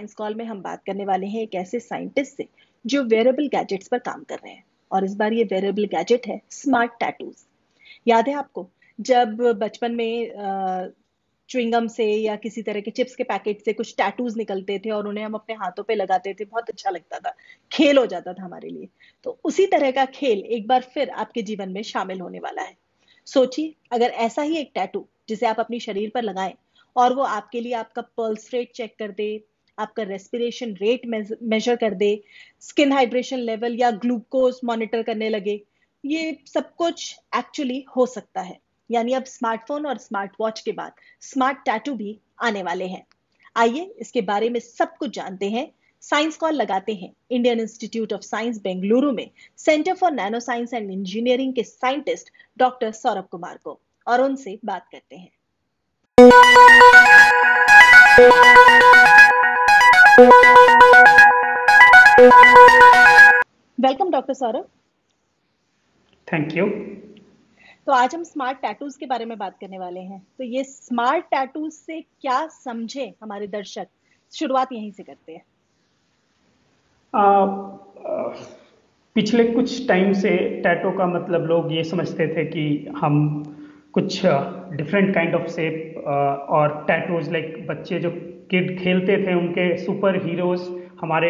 Science call में हम बात करने वाले हैं एक ऐसे साइंटिस्ट से जो वेयरेबल गैजेट्स पर काम कर रहे हैं। और इस बार ये वेयरेबल गैजेट है स्मार्ट टैटूज। याद है आपको, जब बचपन में च्युइंगम से या किसी तरह के चिप्स के पैकेट से कुछ टैटूज निकलते थे और उन्हें हम अपने हाथों पे लगाते थे, बहुत अच्छा लगता था, खेल हो जाता था हमारे लिए। तो उसी तरह का खेल एक बार फिर आपके जीवन में शामिल होने वाला है। सोचिए, अगर ऐसा ही एक टैटू जिसे आप अपनी शरीर पर लगाएं और वो आपके लिए आपका पल्स रेट चेक कर दे, आपका रेस्पिरेशन रेट मेजर कर दे, स्किन हाइड्रेशन लेवल या ग्लूकोज मॉनिटर करने लगे, ये सब कुछ एक्चुअली हो सकता है। यानी अब स्मार्टफोन और स्मार्ट वॉच के बाद स्मार्ट टैटू भी आने वाले हैं। आइए इसके बारे में सब कुछ जानते हैं। साइंस कॉल लगाते हैं Indian institute of science Bengaluru में centre for nano science and engineering के साइंटिस्ट डॉक्टर सौरभ कुमार को और उनसे बात करते हैं। Welcome doctor Saurabh. Thank you. तो आज हम स्मार्ट टैटूज के बारे में बात करने वाले हैं। तो ये स्मार्ट टैटूज से क्या समझे हमारे दर्शक, शुरुआत यहीं से करते हैं। पिछले कुछ टाइम से टैटू का मतलब लोग ये समझते थे कि हम कुछ डिफरेंट काइंड ऑफ शेप और टैटूज लाइक बच्चे जो किड खेलते थे उनके सुपर हीरोज हमारे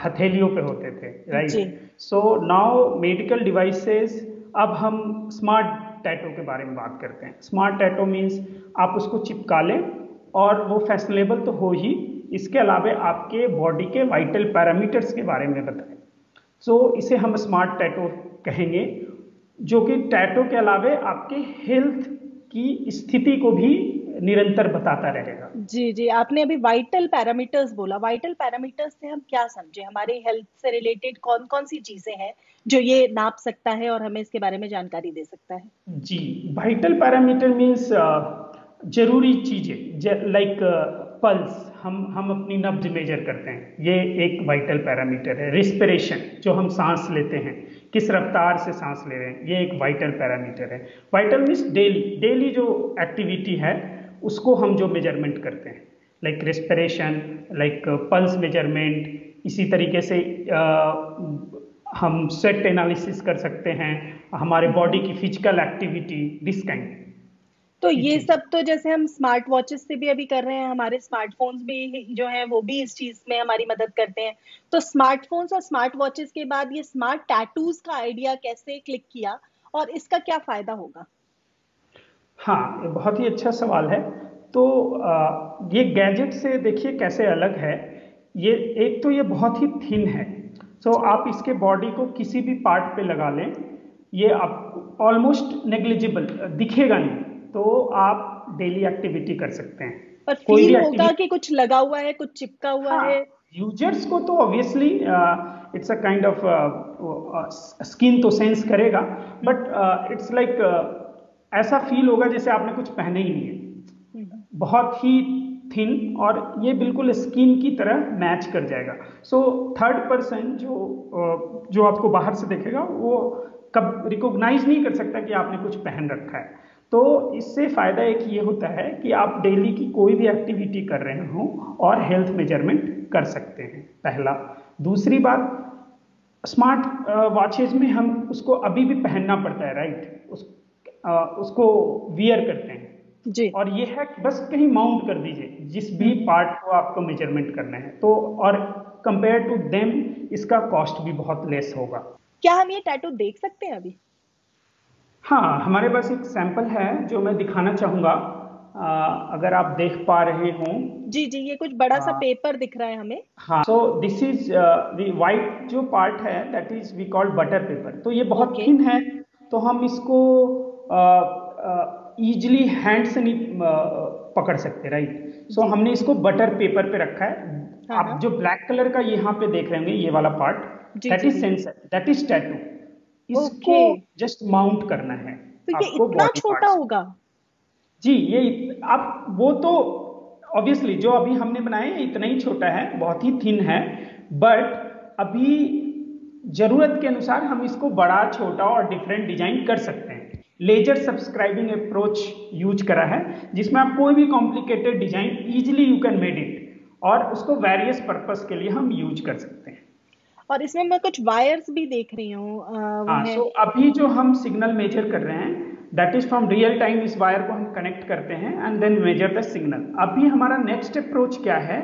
हथेलियों पे होते थे, right. So now medical devices, अब हम स्मार्ट टैटू के बारे में बात करते हैं। स्मार्ट टैटू मीन्स आप उसको चिपका लें और वो फैशनेबल तो हो ही, इसके अलावा आपके बॉडी के वाइटल पैरामीटर्स के बारे में बताएं। सो इसे हम स्मार्ट टैटू कहेंगे, जो कि टैटू के अलावा आपके हेल्थ की स्थिति को भी निरंतर बताता रहेगा। जी जी, आपने अभी वाइटल पैरामीटर्स बोला। वाइटल पैरामीटर्स से हम क्या समझे? हमारी हेल्थ से रिलेटेड कौन कौन सी चीजें हैं जो ये नाप सकता है और हमें इसके बारे में जानकारी दे सकता है? जी, वाइटल पैरामीटर मीन्स जरूरी चीजें लाइक पल्स, हम अपनी नब्ज मेजर करते हैं, ये एक वाइटल पैरामीटर है। रिस्पिरेशन, जो हम सांस लेते हैं, किस रफ्तार से सांस ले रहे हैं, ये एक वाइटल पैरामीटर है। वाइटल मीन्स डेली जो एक्टिविटी है उसको हम जो मेजरमेंट करते हैं, like respiration, like pulse measurement. इसी तरीके से हम स्वेट एनालिसिस कर सकते हैं, हमारे बॉडी की फिजिकल एक्टिविटी, दिस काइंड। तो ये सब तो जैसे हम स्मार्ट वॉचेस से भी अभी कर रहे हैं, हमारे स्मार्टफोन्स भी जो हैं वो भी इस चीज में हमारी मदद करते हैं। तो स्मार्टफोन्स और स्मार्ट वॉचेस के बाद ये स्मार्ट टैटूज का आइडिया कैसे क्लिक किया और इसका क्या फायदा होगा? हाँ, ये बहुत ही अच्छा सवाल है। तो ये गैजेट से देखिए कैसे अलग है। ये एक तो ये बहुत ही थिन है, सो आप इसके बॉडी को किसी भी पार्ट पे लगा लें, ये आप ऑलमोस्ट नेग्लिजिबल दिखेगा नहीं, तो आप डेली एक्टिविटी कर सकते हैं। पर फील होगा कि कुछ लगा हुआ है, कुछ चिपका हुआ है। यूजर्स को तो obviously it's a kind of skin तो सेंस करेगा, बट इट्स लाइक ऐसा फील होगा जैसे आपने कुछ पहने ही नहीं है। बहुत ही थिन, और ये बिल्कुल स्किन की तरह मैच कर जाएगा। सो थर्ड पर्सन जो आपको बाहर से देखेगा वो कब रिकॉग्नाइज नहीं कर सकता कि आपने कुछ पहन रखा है। तो इससे फायदा एक ये होता है कि आप डेली की कोई भी एक्टिविटी कर रहे हो और हेल्थ मेजरमेंट कर सकते हैं, पहला। दूसरी बात, स्मार्ट वॉचेज में हम उसको अभी भी पहनना पड़ता है, राइट। उसको वियर करते हैं जी। और ये है बस कहीं माउंट कर दीजिए जिस भी पार्ट को आपको मेजरमेंट करना है, तो और कंपेयर टू देम इसका कॉस्ट भी बहुत लेस होगा। क्या हम ये टैटू देख सकते हैं अभी? हाँ, हमारे पास एक सैंपल है जो मैं दिखाना चाहूंगा, अगर आप देख पा रहे हो। जी जी, ये कुछ बड़ा सा पेपर दिख रहा है हमें। हाँ, so this is the white जो पार्ट है, that is we called butter paper. तो ये बहुत थिन है, तो हम इसको इजिली हैंड से नहीं पकड़ सकते, राइट। सो हमने इसको बटर पेपर पे रखा है। आप जो ब्लैक कलर का यहाँ पे देख रहे होंगे, ये वाला part, that is sensor, that is tattoo. इसको जस्ट माउंट करना है। तो ये इतना छोटा होगा? जी, ये आप वो तो ऑब्वियसली जो अभी हमने बनाए इतना ही छोटा है, बहुत ही थिन है, बट अभी जरूरत के अनुसार हम इसको बड़ा, छोटा और डिफरेंट डिजाइन कर सकते हैं। लेजर सब्सक्राइबिंग अप्रोच यूज करा है, जिसमें आप कोई भी complicated design easily you can made it, और उसको वेरियस पर्पस के लिए हम यूज कर सकते हैं। और इसमें मैं कुछ वायर्स भी देख रही हूँ, वो हाँ, है। सो अभी जो हम सिग्नल मेजर कर रहे हैं that is from real time, इस वायर को हम कनेक्ट करते हैं and then measure the signal. अभी हमारा नेक्स्ट अप्रोच क्या है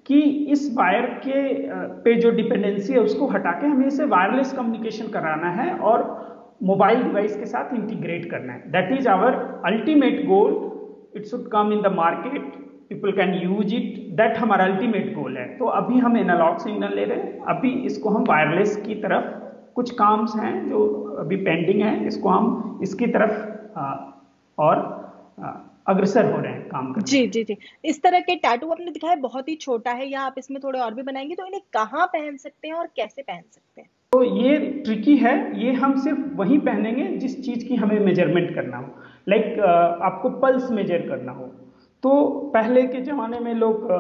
कि इस वायर के पे जो डिपेंडेंसी है उसको हटा के हमें इसे वायरलेस कम्युनिकेशन कराना है और मोबाइल डिवाइस के साथ इंटीग्रेट करना है। That is our ultimate goal. It should come in the market, people can use it, that हमारा अल्टीमेट गोल है। तो अभी हम एनालॉग सिग्नल ले रहे हैं, अभी इसको हम वायरलेस की तरफ, कुछ काम्स हैं जो अभी पेंडिंग है, इसको हम इसकी तरफ और अग्रसर हो रहे हैं काम करने जी के जी लिए। जी। इस तरह के टैटू आपने दिखाया बहुत ही छोटा है, या आप इसमें थोड़े और भी बनाएंगे, तो इन्हें कहाँ पहन सकते हैं और कैसे पहन सकते हैं? तो ये ट्रिकी है, ये हम सिर्फ वहीं पहनेंगे जिस चीज की हमें मेजरमेंट करना हो। लाइक आपको पल्स मेजर करना हो, तो पहले के जमाने में लोग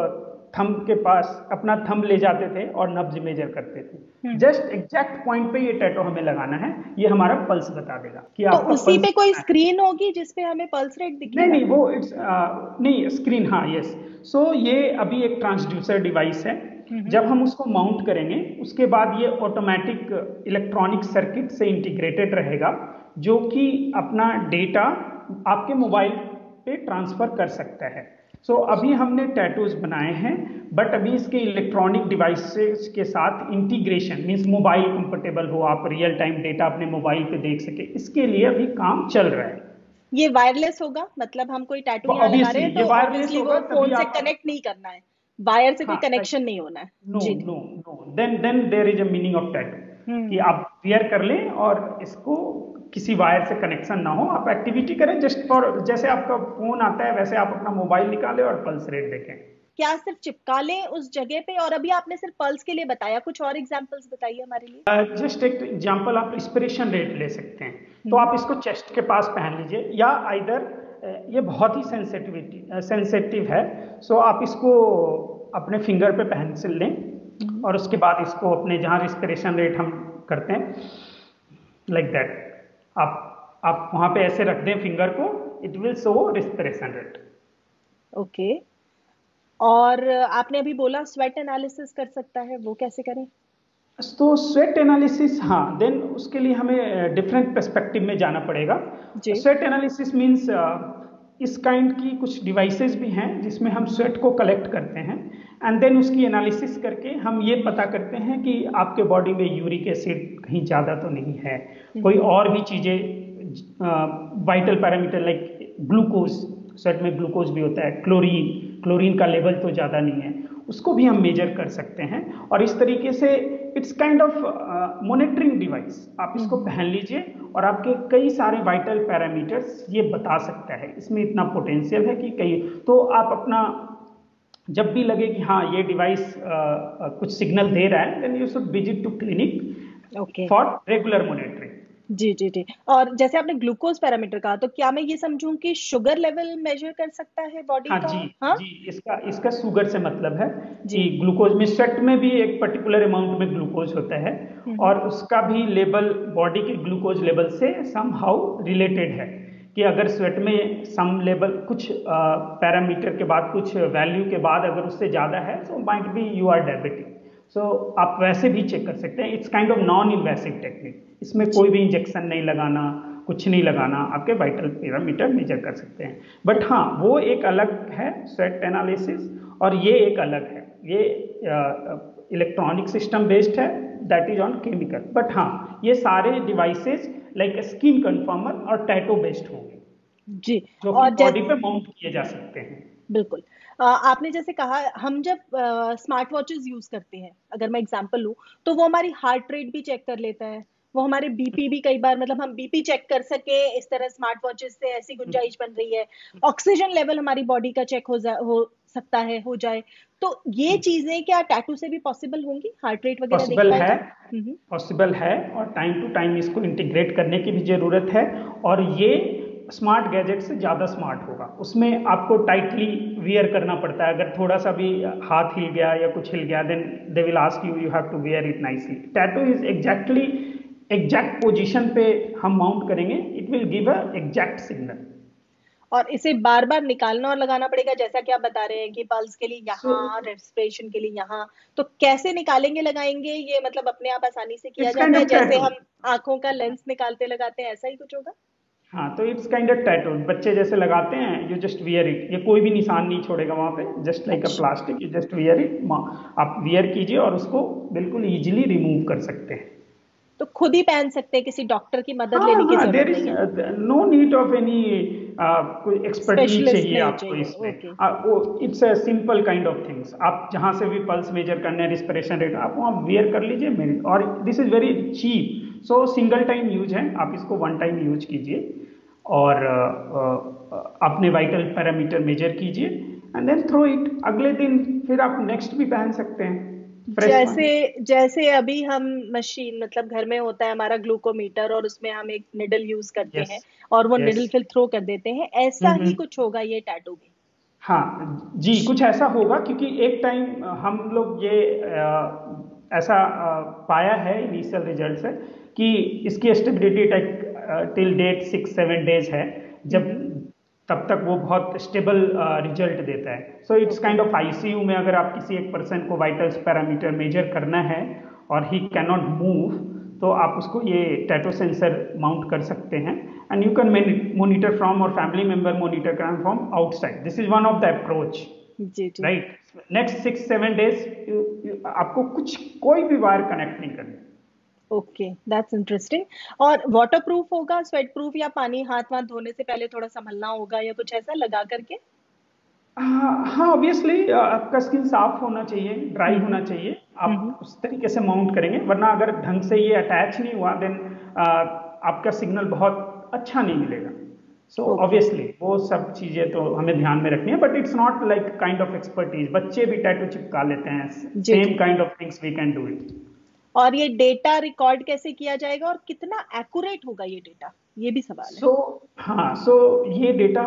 थंब के पास अपना थंब ले जाते थे और नब्ज मेजर करते थे। जस्ट एग्जैक्ट पॉइंट पे ये टैटू हमें लगाना है, ये हमारा पल्स बता देगा कि तो आपका उसी पल्स पे कोई कितना है। स्क्रीन होगी जिसपे हमें पल्स रेट नहीं दिखेगा? नहीं, वो इट्स नहीं स्क्रीन, हाँ यस। सो ये अभी एक ट्रांसड्यूसर डिवाइस है। हम्म। जब हम उसको माउंट करेंगे उसके बाद ये ऑटोमेटिक इलेक्ट्रॉनिक सर्किट से इंटीग्रेटेड रहेगा, जो कि अपना डेटा आपके मोबाइल पे ट्रांसफर कर सकता है। सो अभी हमने टैटूज बनाए हैं, बट अभी इसके इलेक्ट्रॉनिक डिवाइसेस के साथ इंटीग्रेशन मींस मोबाइल कंफर्टेबल हो, आप रियल टाइम डेटा अपने मोबाइल पे देख सके, इसके लिए अभी काम चल रहा है। ये वायरलेस होगा, मतलब हम कोई टैटू यहाँ लगा रहे ऑब्वियसली हैं ये तो वायरलेस ऑब्वियसली होगा, वो तभी फोन से आप। कनेक्ट नहीं करना है, वायर से कोई हाँ राइट। कनेक्शन नहीं होना है। नो जी जी। No no, then there is a meaning of tattoo, कि हम्म। आप वियर कर लें और इसको किसी वायर से कनेक्शन ना हो, आप एक्टिविटी करें जस्ट फॉर, जैसे आपका फोन आता है वैसे आप अपना मोबाइल निकालें और पल्स रेट देखें। क्या सिर्फ चिपका लें उस जगह पे? और अभी आपने सिर्फ पल्स के लिए बताया, कुछ और एग्जांपल्स बताइए हमारे लिए। जस्ट एक एग्जांपल, आप रिस्पिरेशन रेट ले सकते हैं। तो हम्म। आप इसको चेस्ट के पास पहन लीजिए, या आइदर ये बहुत ही सेंसिटिव है, सो आप इसको अपने फिंगर पे पहन से लें हम्म। और उसके बाद इसको अपने जहां रिस्पिरेशन रेट हम करते हैं लाइक दैट, आप वहां पे ऐसे रख दें फिंगर को, it will show respiration rate. Okay. और आपने अभी बोला स्वेट एनालिसिस कर सकता है, वो कैसे करें? तो स्वेट एनालिसिस, हाँ, देन उसके लिए हमें डिफरेंट पर्सपेक्टिव में जाना पड़ेगा। जी। स्वेट एनालिसिस मींस इस काइंड की कुछ डिवाइसेस भी हैं जिसमें हम स्वेट को कलेक्ट करते हैं एंड देन उसकी एनालिसिस करके हम ये पता करते हैं कि आपके बॉडी में यूरिक एसिड कहीं ज़्यादा तो नहीं है, कोई और भी चीज़ें, vital parameter like glucose, sweat में ग्लूकोज भी होता है, क्लोरीन का लेवल तो ज़्यादा नहीं है, उसको भी हम मेजर कर सकते हैं। और इस तरीके से it's kind of monitoring device, आप इसको पहन लीजिए और आपके कई सारे वाइटल पैरामीटर्स ये बता सकता है। इसमें इतना पोटेंशियल है कि कई, तो आप अपना जब भी लगे कि हाँ ये डिवाइस कुछ सिग्नल दे रहा है, then you should visit to clinic okay. For regular monitoring. जी जी जी। और जैसे आपने ग्लूकोज पैरामीटर कहा, तो क्या मैं ये समझूं कि शुगर लेवल मेजर कर सकता है बॉडी हाँ का? जी, हाँ। जी, इसका इसका शुगर से मतलब है जी। कि ग्लूकोज में, स्वेट में भी एक पर्टिकुलर अमाउंट में ग्लूकोज होता है और उसका भी लेवल बॉडी के ग्लूकोज लेवल से सम हाउ रिलेटेड है, कि अगर स्वेट में सम लेवल कुछ पैरामीटर के बाद, कुछ वैल्यू के बाद अगर उससे ज़्यादा है, so might be you are diabetic. So आप वैसे भी चेक कर सकते हैं। It's kind of non invasive technique, इसमें कोई भी इंजेक्शन नहीं लगाना, कुछ नहीं लगाना, आपके वाइटल पैरामीटर मेजर कर सकते हैं। बट हाँ, वो एक अलग है स्वेट एनालिसिस और ये एक अलग है, ये इलेक्ट्रॉनिक सिस्टम बेस्ड है, that is on chemical. But हाँ, ये सारे डिवाइसेस लाइक स्किन कंफर्मर और टैटू बेस्ड होंगे, जी। जो कि और बॉडी पे माउंट किए जा सकते हैं। बिल्कुल। आपने जैसे कहा, हम जब स्मार्ट वॉचेस यूज करते हैं, अगर मैं एग्जांपल लूं, तो वो हमारी हार्ट रेट भी चेक कर लेता है, वो हमारे बीपी भी कई बार, मतलब हम बीपी चेक कर सके इस तरह स्मार्ट वॉचेस से ऐसी गुंजाइश बन रही है। ऑक्सीजन लेवल हमारी बॉडी का चेक हो सकता है, हो जाए। तो ये चीजें क्या टैटू से भी पॉसिबल होंगी, हार्ट रेट वगैरह देख पॉसिबल है, पाएगा? हम्म। पॉसिबल है, और टाइम टू टाइम इसको इंटीग्रेट करने की भी जरूरत है। और ये स्मार्ट गैजेट से ज़्यादा स्मार्ट होगा, उसमें आपको टाइटली वियर करना पड़ता है, अगर थोड़ा सा भी हाथ हिल गया या कुछ हिल गया, then they will ask you, you have to wear it nicely. Tattoo is exactly exact position पे हम माउंट करेंगे, it will give a exact signal. और इसे बार बार निकालना और लगाना पड़ेगा, जैसा कि आप बता रहे हैं कि पल्स के लिए सो यहाँ, रेस्पिरेशन के लिए यहाँ। तो कैसे निकालेंगे लगाएंगे ये, मतलब अपने आप आसानी से किया इट्स काइंड जाता है ऑफ जैसे टैटू। हम आंखों का लेंस निकालते लगाते हैं, ऐसा ही कुछ होगा? हाँ, तो इट्स काइंड ऑफ टैटू, बच्चे जैसे लगाते हैं, यू जस्ट वियर इट, ये कोई भी निशान नहीं छोड़ेगा वहां पे, जस्ट लाइक अ अच्छा। Plastic, you just wear it. आप वियर कीजिए और उसको बिल्कुल इजीली रिमूव कर सकते हैं। तो खुद ही पहन सकते हैं, किसी डॉक्टर की मदद हाँ लेने की हाँ, जरूरत देर इज नहीं है? नो नीड ऑफ एनी, कोई एक्सपर्टीज स्पेशलिस्ट चाहिए नहीं आपको चाहिए, इसमें। ओके। वो it's a simple kind of things, आप जहां से भी पल्स मेजर करने हैं, रिस्पिरेशन रेट, आप वहाँ वियर कर लीजिए मेरे, और this is very cheap, so single time use है, आप इसको वन टाइम यूज कीजिए और अपने वाइटल पैरामीटर मेजर कीजिए एंड देन थ्रो इट, अगले दिन फिर आप नेक्स्ट भी पहन सकते हैं, फ्रेश वन। जैसे जैसे अभी हम मशीन, मतलब घर में होता है हमारा ग्लूकोमीटर, और उसमें हम एक निडल यूज करते यस हैं और वो यस। निडल फिर थ्रो कर देते हैं, ऐसा ही कुछ होगा ये टैटू भी? हाँ जी, कुछ ऐसा होगा, क्योंकि एक टाइम हम लोग ये ऐसा पाया है इनिशियल रिजल्ट से कि इसकी स्टेबिलिटी टिल डेट 6-7 डेज है, जब हम्म। तब तक वो बहुत स्टेबल रिजल्ट देता है। So it's okay. Kind of ICU में अगर आप किसी एक पर्सन को वाइटल्स पैरामीटर मेजर करना है और ही कैन नॉट मूव, तो आप उसको ये टैटू सेंसर माउंट कर सकते हैं and you can monitor from or family member monitor from outside. This is one of the approach, जी जी। right? Next 6-7 days आपको कुछ कोई भी वायर कनेक्ट नहीं करनी। Okay, that's interesting. और वाटर प्रूफ होगा, स्वेट प्रूफ, या पानी हाथ वाथ धोने से पहले थोड़ा संभलना होगा या कुछ ऐसा लगा करके? हाँ ऑब्वियसली आपका स्किन साफ होना चाहिए, ड्राई हम्म होना चाहिए, हम्म। आप उस तरीके से माउंट करेंगे, वरना अगर ढंग से ये अटैच नहीं हुआ देन आपका सिग्नल बहुत अच्छा नहीं मिलेगा। So okay. ऑब्वियसली वो सब चीजें तो हमें ध्यान में रखनी है, but it's not like kind of expertise, बच्चे भी टैटू चिपका लेते हैं, जी सेम जी। Kind of things we can do it. और ये डेटा रिकॉर्ड कैसे किया जाएगा और कितना एक्यूरेट होगा ये डेटा, ये भी सवाल है। सो हाँ, सो ये डेटा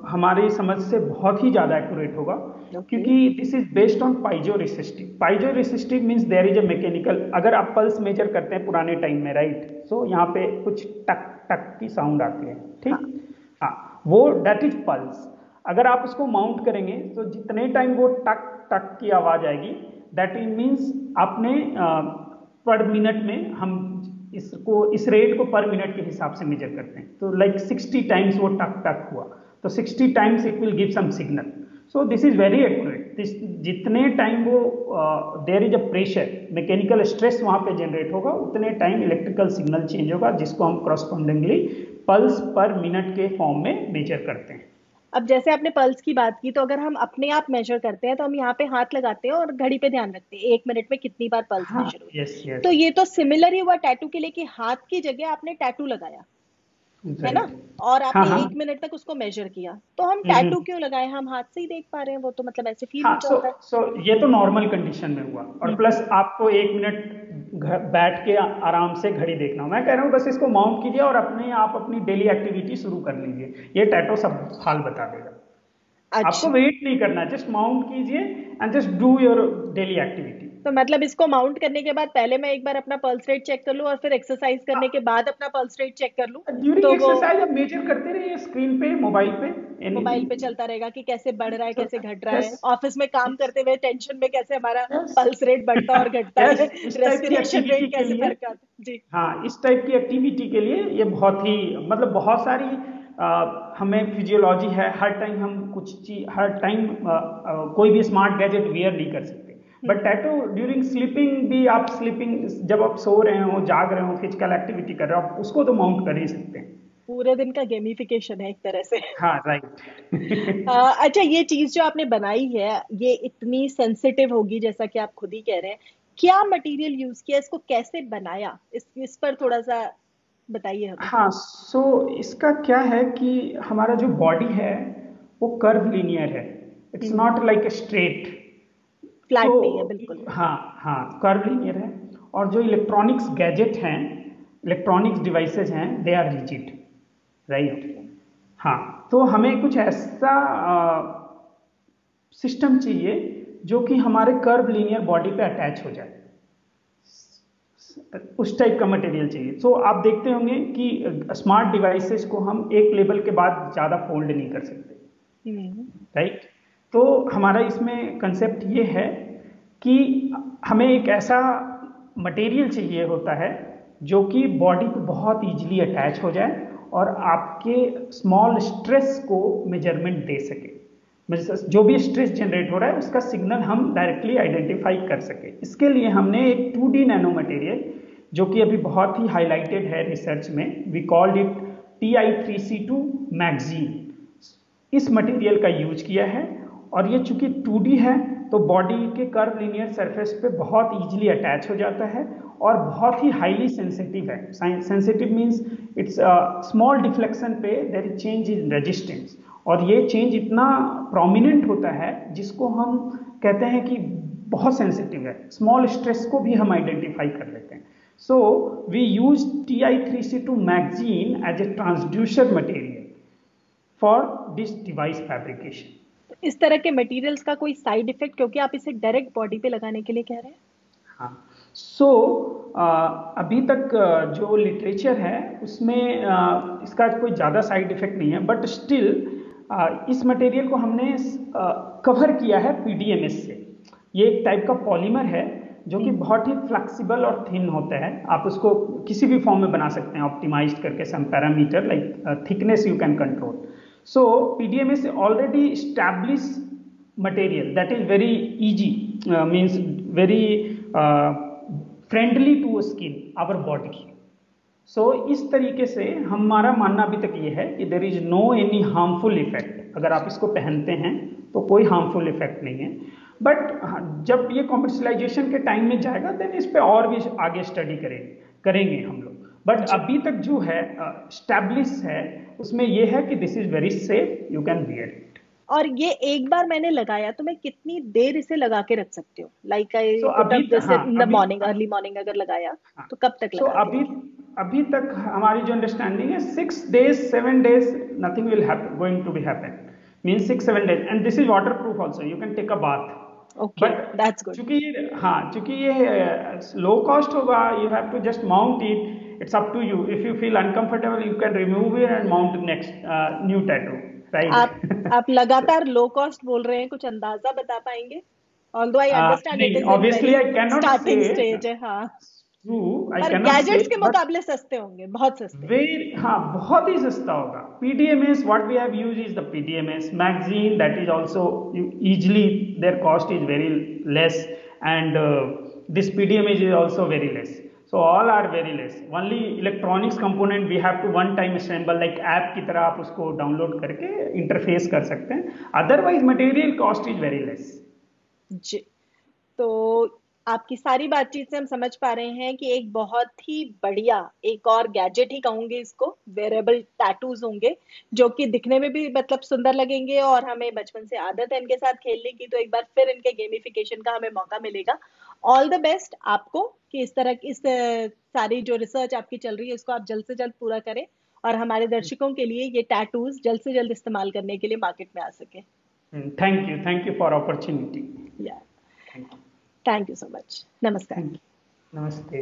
हमारी समझ से बहुत ही ज़्यादा एक्यूरेट होगा, ओके। क्योंकि this is based on piezo resistive. Piezo resistive means there is a mechanical, अगर आप पल्स मेजर करते हैं पुराने टाइम में, राइट, सो यहाँ पे कुछ टक टक की साउंड आती है, हाँ। ठीक, हाँ, वो दैट इज पल्स। अगर आप उसको माउंट करेंगे तो जितने टाइम वो टक टक की आवाज आएगी, दैट इज मीन्स आपने पर मिनट में, हम इसको इस रेट को पर मिनट के हिसाब से मेजर करते हैं, तो लाइक 60 टाइम्स वो टक टक हुआ, तो 60 times it will give some signal. So this is very accurate. जितने टाइम वो there is a pressure, mechanical stress वहां पे जनरेट होगा, उतने टाइम इलेक्ट्रिकल सिग्नल चेंज होगा, जिसको हम करस्पॉन्डिंगली पल्स पर मिनट के फॉर्म में मेजर करते हैं। अब जैसे आपने पल्स की बात की, तो अगर हम अपने आप मेजर करते हैं तो हम यहाँ पे हाथ लगाते हैं और घड़ी पे ध्यान रखते हैं 1 मिनट में कितनी बार पल्स हाँ मेजर हुई। यस तो यस। ये तो सिमिलर ही हुआ टैटू के लिए कि हाथ की जगह आपने टैटू लगाया, है ना? राइट। और हाँ आपने हाँ। 1 मिनट तक उसको मेजर किया, तो हम हम्म। टैटू क्यों लगाए? हम हाथ से ही देख पा रहे हैं, वो तो मतलब ऐसे फील हाँ, हो सो जाता है। सो ये तो नॉर्मल कंडीशन में हुआ, और हम्म। प्लस आपको 1 मिनट बैठ के आराम से घड़ी देखना हो, मैं कह रहा हूँ बस इसको माउंट कीजिए और अपने आप अपनी डेली एक्टिविटी शुरू कर लीजिए, ये टैटो सब हाल बता देगा। आपको अच्छा। वेट नहीं करना, जस्ट माउंट कीजिए and just do your daily activity. तो मतलब इसको माउंट करने के बाद पहले मैं एक बार अपना पल्स रेट चेक कर लूं और फिर एक्सरसाइज करने के बाद अपना पल्स रेट चेक कर लूं, ड्यूरिंग तो वो एक्सरसाइज आप मेजर करते रहिए स्क्रीन पे, मोबाइल पे, मोबाइल पे एनीथिंग। चलता रहेगा कि कैसे बढ़ रहा है, कैसे घट रहा यस है, ऑफिस में काम यस करते हुए टेंशन में कैसे हमारा यस। पल्स रेट बढ़ता और घटता है, यस, इस टाइप की रेस्पिरेशन एक्टिविटी रेट के कैसे लिए, फर्क आता है। जी। हाँ इस टाइप की एक्टिविटी के लिए ये बहुत ही, मतलब बहुत सारी हमें फिजियोलॉजी है, हर टाइम हम कुछ चीज, हर टाइम कोई भी स्मार्ट गैजेट वियर नहीं कर सकते, but hmm. Tattoo during sleeping भी, आप स्लीपिंग जब आप सो रहे हो, जाग रहे हो, फिजिकल एक्टिविटी कर रहे हो, आप उसको तो माउंट कर ही सकते हैं। पूरे दिन का गेमिफिकेशन है एक तरह से। हाँ राइट। अच्छा, ये चीज जो आपने बनाई है, ये इतनी सेंसिटिव होगी जैसा कि आप खुद ही कह रहे हैं, क्या मटेरियल यूज किया, इसको कैसे बनाया, इस पर थोड़ा सा बताइए हमें। हाँ, सो इसका क्या है कि हमारा जो बॉडी है वो कर्व लीनियर है, it's hmm. Not like a straight. तो फ्लैट नहीं है बिल्कुल। हाँ हाँ, कर्व लीनियर है, और जो इलेक्ट्रॉनिक्स गैजेट हैं, इलेक्ट्रॉनिक्स डिवाइसेस हैं, they are rigid, right. Okay. हाँ, तो हमें कुछ ऐसा सिस्टम चाहिए जो कि हमारे कर्व लीनियर बॉडी पे अटैच हो जाए। उस टाइप का मटेरियल चाहिए। सो आप देखते होंगे कि स्मार्ट डिवाइसेस को हम एक लेवल के बाद ज़्यादा फोल्ड नहीं कर सकते, राइट। तो हमारा इसमें कंसेप्ट ये है कि हमें एक ऐसा मटेरियल चाहिए होता है जो कि बॉडी को बहुत इजीली अटैच हो जाए और आपके स्मॉल स्ट्रेस को मेजरमेंट दे सके। जो भी स्ट्रेस जनरेट हो रहा है उसका सिग्नल हम डायरेक्टली आइडेंटिफाई कर सके। इसके लिए हमने एक 2D नैनो मटेरियल जो कि अभी बहुत ही हाईलाइटेड है रिसर्च में, we called it Ti3C2 MXene, इस मटेरियल का यूज किया है। और ये चूंकि 2D है तो बॉडी के कर्व लिनियर सरफेस पे बहुत इजीली अटैच हो जाता है और बहुत ही हाईली सेंसिटिव है। Sensitive means it's small deflection पे there is change in resistance, और ये चेंज इतना प्रोमिनेंट होता है जिसको हम कहते हैं कि बहुत सेंसिटिव है, स्मॉल स्ट्रेस को भी हम आइडेंटिफाई कर लेते हैं। So we use Ti3C2 MXene as a transducer material for this device fabrication. इस तरह के मटेरियल्स का कोई साइड इफेक्ट, क्योंकि आप इसे डायरेक्ट बॉडी पे लगाने के लिए कह रहे हैं? हाँ, सो अभी तक जो लिटरेचर है उसमें इसका कोई ज़्यादा साइड इफेक्ट नहीं है, बट स्टिल इस मटेरियल को हमने कवर किया है PDMS से। ये एक टाइप का पॉलीमर है जो कि बहुत ही फ्लेक्सिबल और थिन होता है। आप उसको किसी भी फॉर्म में बना सकते हैं ऑप्टिमाइज करके, some parameter like thickness you can control. So PDMS is already established material that is very easy, means very friendly to skin, our body. So इस तरीके से हमारा मानना अभी तक ये है कि there is no any harmful effect। अगर आप इसको पहनते हैं तो कोई harmful effect नहीं है, बट जब ये कॉमर्शलाइजेशन के टाइम में जाएगा देन इस पे और भी आगे स्टडी करेंगे हम लोग। बट अभी तक जो है स्टैब्लिश है उसमें ये है कि this is very safe, you can wear it. और ये एक बार मैंने लगाया तो मैं कितनी देर इसे लगा के रख सकती हूँ? Like I put up this in the morning, early morning अगर लगाया तो कब तक लगा? अभी तक हमारी जो अंडरस्टैंडिंग है 6 days 7 days nothing will happen, going to be happen, means 6-7 days, and this is water proof also, you can take a bath. Okay, that's good. चूंकि ये लो कॉस्ट होगा, you have to just mount it, it's up to you. If you feel uncomfortable you can remove it and mount next new tattoo, right. आप लगातार low cost बोल रहे हैं, कुछ अंदाजा बता पाएंगे? Although I understand it is obviously I cannot starting say stage है, हाँ। True, I पर cannot गैजेट्स say, के मुकाबले सस्ते होंगे, बहुत सस्ते। हाँ, बहुत ही सस्ता होगा। PDMS, what we have used is the PDMS magazine, that is also easily their cost is very less, and this PDMS is also very less. So all are very less. Only electronics component we have to one time assemble, like app की तरह आप उसको download करके interface कर सकते हैं। Otherwise material cost is very less. जी, तो आपकी सारी बातचीत से हम समझ पा रहे हैं कि एक बहुत ही बढ़िया एक और गैजेट ही कहूंगे इसको, वेरेबल टैटूज होंगे जो कि दिखने में भी मतलब सुंदर लगेंगे और हमें बचपन से आदत है इनके साथ खेलने की, तो एक बार फिर इनके गेमिफिकेशन का हमें मौका मिलेगा। ऑल द बेस्ट आपको कि इस सारी जो रिसर्च आपकी चल रही है इसको आप जल्द से जल्द पूरा करें और हमारे दर्शकों के लिए ये टैटूज जल्द से जल्द इस्तेमाल करने के लिए मार्केट में आ सके। Thank you for opportunity. Thank you so much. Namaskar. Namaste.